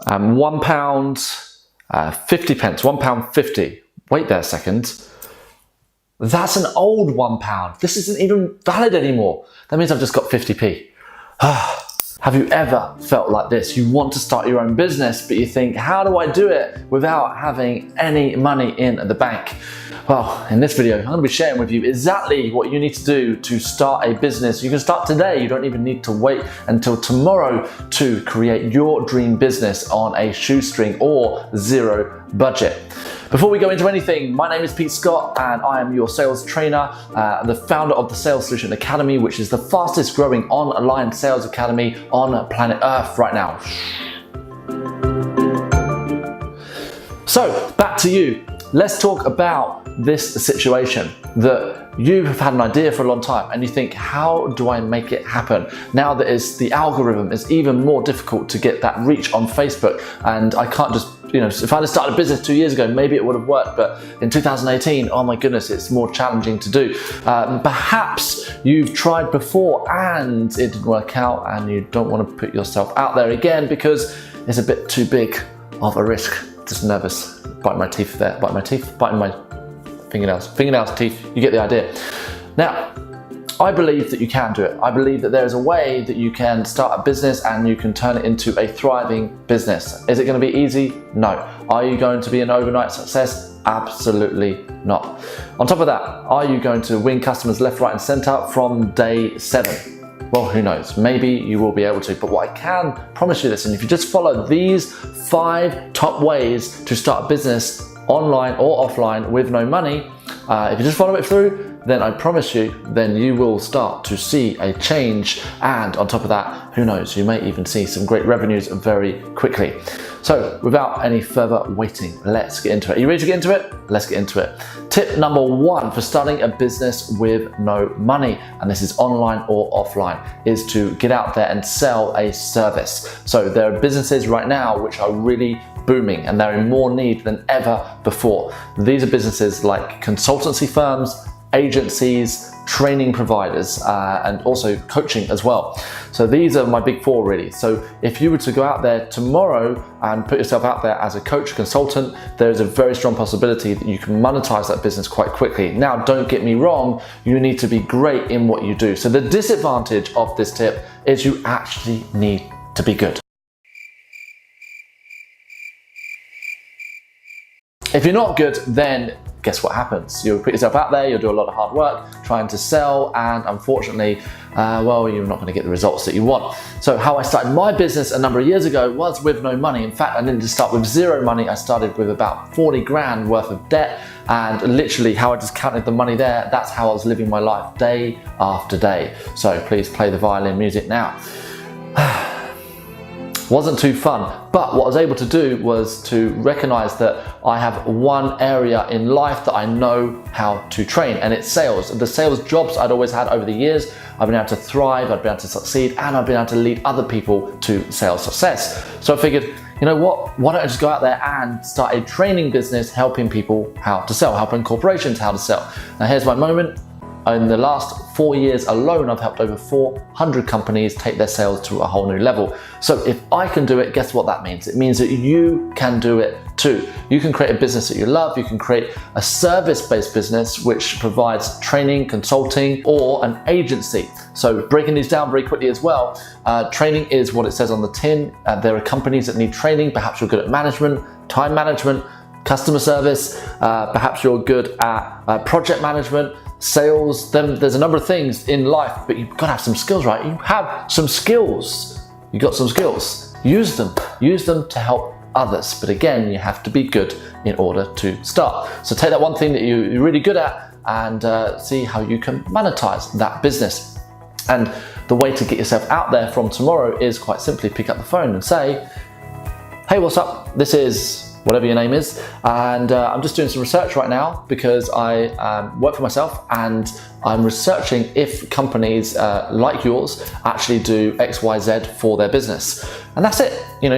£1, 50 pence, £1.50. Wait there a second. That's an old £1. This isn't even valid anymore. That means I've just got 50p. Have you ever felt like this? You want to start your own business, but you think, how do I do it without having any money in the bank? Well, in this video, I'm going to be sharing with you exactly what you need to do to start a business. You can start today. You don't even need to wait until tomorrow to create your dream business on a shoestring or zero budget. Before we go into anything, my name is Pete Scott and I am your sales trainer, the founder of the Sales Solution Academy, which is the fastest growing online sales academy on planet Earth right now. So back to you. Let's talk about this situation that you have had an idea for a long time and you think, how do I make it happen? Now that the algorithm is even more difficult to get that reach on Facebook, and I can't just, if I had started a business 2 years ago, maybe it would have worked, but in 2018, oh my goodness, it's more challenging to do. Perhaps you've tried before and it didn't work out and you don't want to put yourself out there again because it's a bit too big of a risk. Just nervous, biting my teeth there, biting my fingernails, teeth, you get the idea. Now, I believe that you can do it. I believe that there is a way that you can start a business and you can turn it into a thriving business. Is it going to be easy? No. Are you going to be an overnight success? Absolutely not. On top of that, are you going to win customers left, right and center from day 7? Well, who knows? Maybe you will be able to, but what I can promise you this, and if you just follow these 5 top ways to start a business online or offline with no money, if you just follow it through, then I promise you, then you will start to see a change. And on top of that, who knows, you may even see some great revenues very quickly. So without any further waiting, let's get into it. Are you ready to get into it? Let's get into it. Tip number 1 for starting a business with no money, and this is online or offline, is to get out there and sell a service. So there are businesses right now which are really booming and they're in more need than ever before. These are businesses like consultancy firms, agencies, training providers, and also coaching as well. So these are my big 4 really. So if you were to go out there tomorrow and put yourself out there as a coach, consultant, there is a very strong possibility that you can monetize that business quite quickly. Now, don't get me wrong, you need to be great in what you do. So the disadvantage of this tip is you actually need to be good. If you're not good, then guess what happens? You'll put yourself out there, you'll do a lot of hard work trying to sell, and unfortunately, well, you're not going to get the results that you want. So how I started my business a number of years ago was with no money. In fact, I didn't just start with 0 money. I started with about 40 grand worth of debt, and literally how I just counted the money there, that's how I was living my life day after day. So please play the violin music now. Wasn't too fun, but what I was able to do was to recognize that I have one area in life that I know how to train, and it's sales. The sales jobs I'd always had over the years, I've been able to thrive, I've been able to succeed, and I've been able to lead other people to sales success. So I figured, you know what, why don't I just go out there and start a training business helping people how to sell, helping corporations how to sell. Now here's my moment. In the last 4 years alone, I've helped over 400 companies take their sales to a whole new level. So if I can do it, guess what that means? It means that you can do it too. You can create a business that you love. You can create a service-based business which provides training, consulting, or an agency. So breaking these down very quickly as well, training is what it says on the tin. There are companies that need training. Perhaps you're good at management, time management, customer service. Perhaps you're good at project management, sales. Then there's a number of things in life, but you've got to have some skills, right? You have some skills. You got some skills. Use them to help others. But again, you have to be good in order to start. So take that one thing that you're really good at and see how you can monetize that business. And the way to get yourself out there from tomorrow is quite simply pick up the phone and say, hey, what's up? This is whatever your name is. And I'm just doing some research right now because I work for myself, and I'm researching if companies like yours actually do XYZ for their business. And that's it,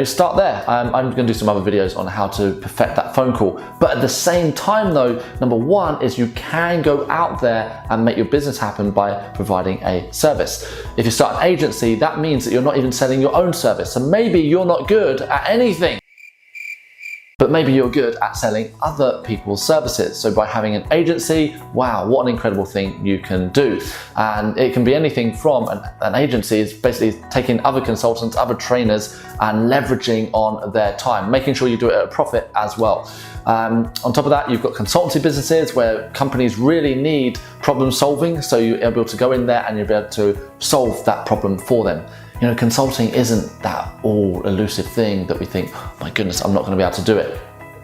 start there. I'm going to do some other videos on how to perfect that phone call. But at the same time though, number one is you can go out there and make your business happen by providing a service. If you start an agency, that means that you're not even selling your own service. So maybe you're not good at anything, but maybe you're good at selling other people's services. So by having an agency, wow, what an incredible thing you can do. And it can be anything from an agency is basically taking other consultants, other trainers, and leveraging on their time, making sure you do it at a profit as well. On top of that, you've got consultancy businesses where companies really need problem solving. So you're able to go in there and you'll be able to solve that problem for them. Consulting isn't that all elusive thing that we think, oh my goodness, I'm not going to be able to do it.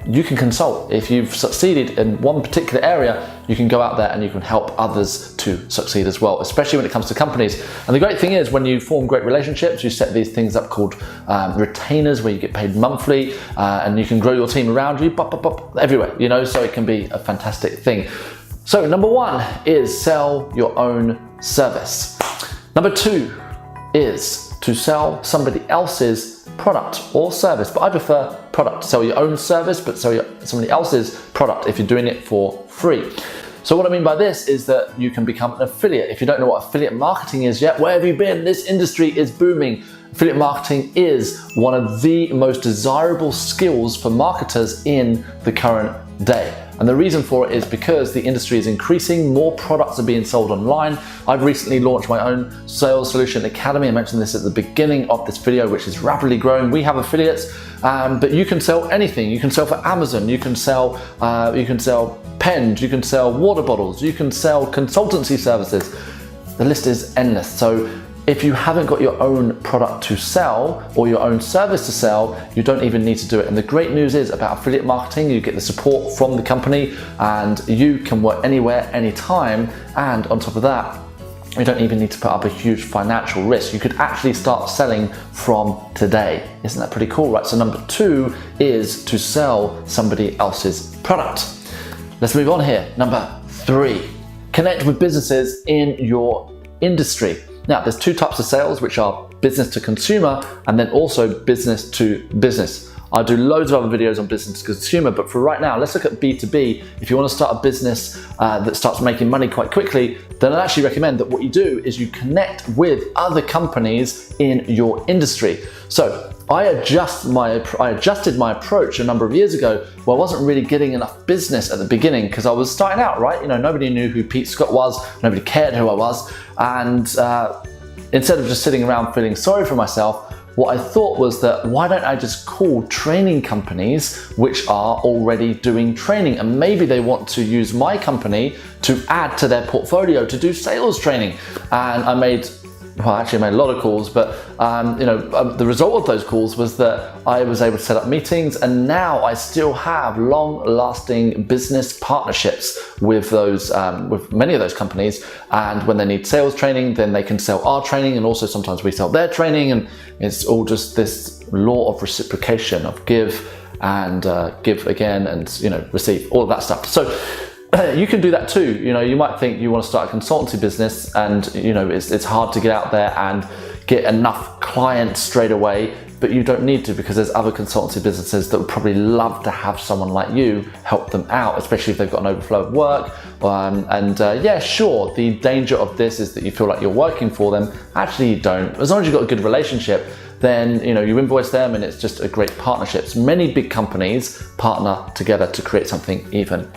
You can consult. If you've succeeded in one particular area, you can go out there and you can help others to succeed as well, especially when it comes to companies. And the great thing is when you form great relationships, you set these things up called retainers where you get paid monthly and you can grow your team around you, everywhere, so it can be a fantastic thing. So number one is sell your own service. Number two is to sell somebody else's product or service, but I prefer product. Sell your own service, but sell somebody else's product if you're doing it for free. So what I mean by this is that you can become an affiliate. If you don't know what affiliate marketing is yet, where have you been? This industry is booming. Affiliate marketing is one of the most desirable skills for marketers in the current day. And the reason for it is because the industry is increasing, more products are being sold online. I've recently launched my own sales solution academy. I mentioned this at the beginning of this video, which is rapidly growing. We have affiliates, but you can sell anything. You can sell for Amazon, you can sell pens, you can sell water bottles, you can sell consultancy services. The list is endless. So if you haven't got your own product to sell or your own service to sell, you don't even need to do it. And the great news is about affiliate marketing, you get the support from the company and you can work anywhere, anytime. And on top of that, you don't even need to put up a huge financial risk. You could actually start selling from today. Isn't that pretty cool, right? So number two is to sell somebody else's product. Let's move on here. Number three, connect with businesses in your industry. Now, there's two types of sales, which are business to consumer and then also business to business. I do loads of other videos on business to consumer, but for right now, let's look at B2B. If you want to start a business that starts making money quite quickly, then I actually recommend that what you do is you connect with other companies in your industry. So I adjusted my approach a number of years ago where I wasn't really getting enough business at the beginning because I was starting out, right? Nobody knew who Pete Scott was, nobody cared who I was. And instead of just sitting around feeling sorry for myself, what I thought was that why don't I just call training companies which are already doing training, and maybe they want to use my company to add to their portfolio to do sales training. And I made a lot of calls, but the result of those calls was that I was able to set up meetings, and now I still have long-lasting business partnerships with those, with many of those companies. And when they need sales training, then they can sell our training, and also sometimes we sell their training, and it's all just this law of reciprocation of give and give again, and receive, all of that stuff. So you can do that too. You might think you want to start a consultancy business and it's hard to get out there and get enough clients straight away, but you don't need to, because there's other consultancy businesses that would probably love to have someone like you help them out, especially if they've got an overflow of work. Yeah, sure, the danger of this is that you feel like you're working for them. Actually, you don't. As long as you've got a good relationship, then you invoice them and it's just a great partnership. Many big companies partner together to create something even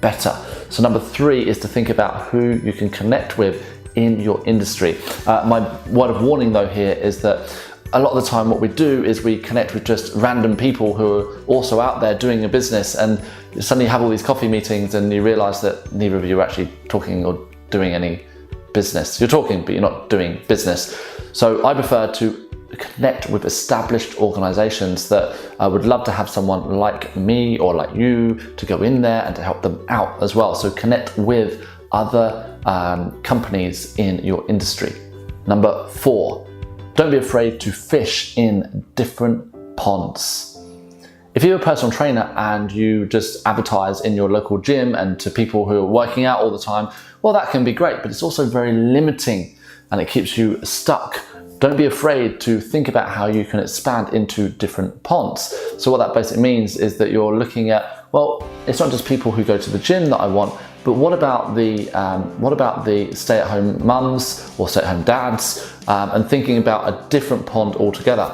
better. So number three is to think about who you can connect with in your industry. My word of warning though here is that a lot of the time what we do is we connect with just random people who are also out there doing a business, and you suddenly have all these coffee meetings and you realize that neither of you are actually talking or doing any business. You're talking, but you're not doing business. So I prefer to connect with established organizations that would love to have someone like me or like you to go in there and to help them out as well. So connect with other companies in your industry. Number four, don't be afraid to fish in different ponds. If you're a personal trainer and you just advertise in your local gym and to people who are working out all the time, well, that can be great, but it's also very limiting and it keeps you stuck. Don't be afraid to think about how you can expand into different ponds. So what that basically means is that you're looking at, well, it's not just people who go to the gym that I want, but what about the stay-at-home mums or stay-at-home dads, and thinking about a different pond altogether.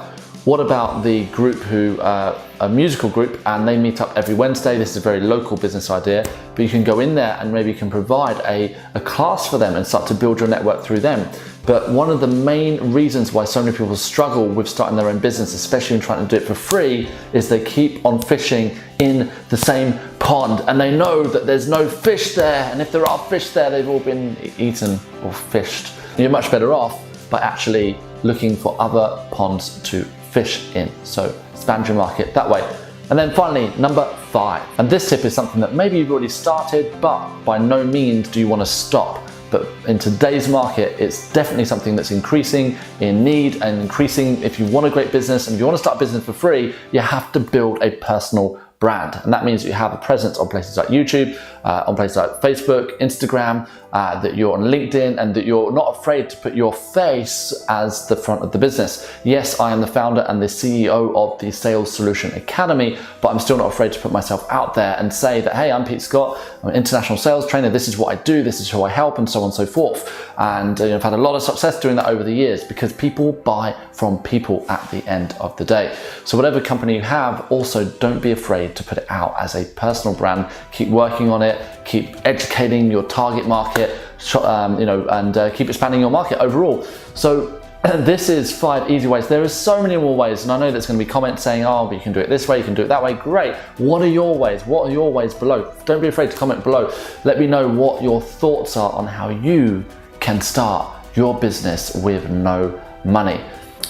What about the group who are a musical group and they meet up every Wednesday? This is a very local business idea, but you can go in there and maybe you can provide a class for them and start to build your network through them. But one of the main reasons why so many people struggle with starting their own business, especially when trying to do it for free, is they keep on fishing in the same pond and they know that there's no fish there, and if there are fish there, they've all been eaten or fished. You're much better off by actually looking for other ponds to fish in. So expand your market that way. And then finally, number 5. And this tip is something that maybe you've already started, but by no means do you want to stop. But in today's market, it's definitely something that's increasing in need and increasing. If you want a great business and if you want to start a business for free, you have to build a personal brand. And that means you have a presence on places like YouTube, on places like Facebook, Instagram, that you're on LinkedIn, and that you're not afraid to put your face as the front of the business. Yes, I am the founder and the CEO of the Sales Solution Academy, but I'm still not afraid to put myself out there and say that, hey, I'm Pete Scott, I'm an international sales trainer, this is what I do, this is who I help, and so on and so forth. And I've had a lot of success doing that over the years because people buy from people at the end of the day. So whatever company you have, also don't be afraid to put it out as a personal brand. Keep working on it, keep educating your target market, and keep expanding your market overall. So this is 5 easy ways. There are so many more ways, and I know there's going to be comments saying, oh, but you can do it this way, you can do it that way. Great. What are your ways? What are your ways below? Don't be afraid to comment below. Let me know what your thoughts are on how you can start your business with no money.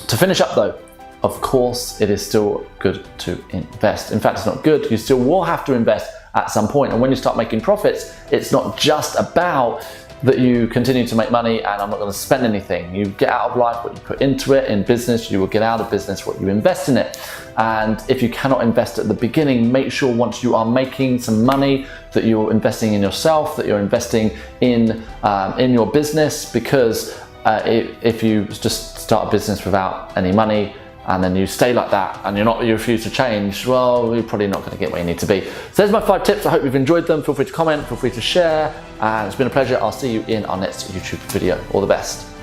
To finish up though, of course, it is still good to invest. In fact, it's not good. You still will have to invest at some point. And when you start making profits, it's not just about that you continue to make money and I'm not going to spend anything. You get out of life what you put into it. In business, you will get out of business what you invest in it. And if you cannot invest at the beginning, make sure once you are making some money that you're investing in yourself, that you're investing in your business, because if you just start a business without any money and then you stay like that and you refuse to change, well, you're probably not going to get where you need to be. So there's my 5 tips. I hope you've enjoyed them. Feel free to comment, feel free to share, and it's been a pleasure. I'll see you in our next YouTube video. All the best.